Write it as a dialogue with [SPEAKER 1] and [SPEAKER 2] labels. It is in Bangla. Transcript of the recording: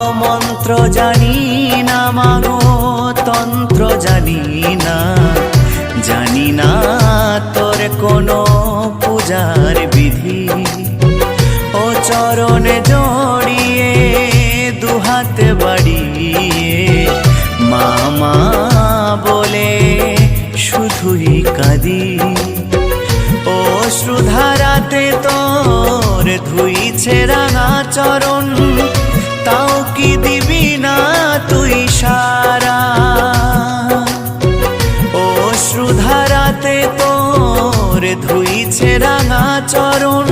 [SPEAKER 1] মন্ত্র জানি না মাগো, তন্ত্র জানি না, জানি না তোর কোনো পূজার বিধি। ও চরণে জড়িয়ে দুহাত বাড়িয়ে মামা বলে শুধুই কাঁদি। ও শ্রুধারাতে তোর ধুইছে রাঙা চরণ, তাও কি দিবি না তুই সারা? ও শ্রুধারাতে তোর ধুইছে রাঙা চরণ,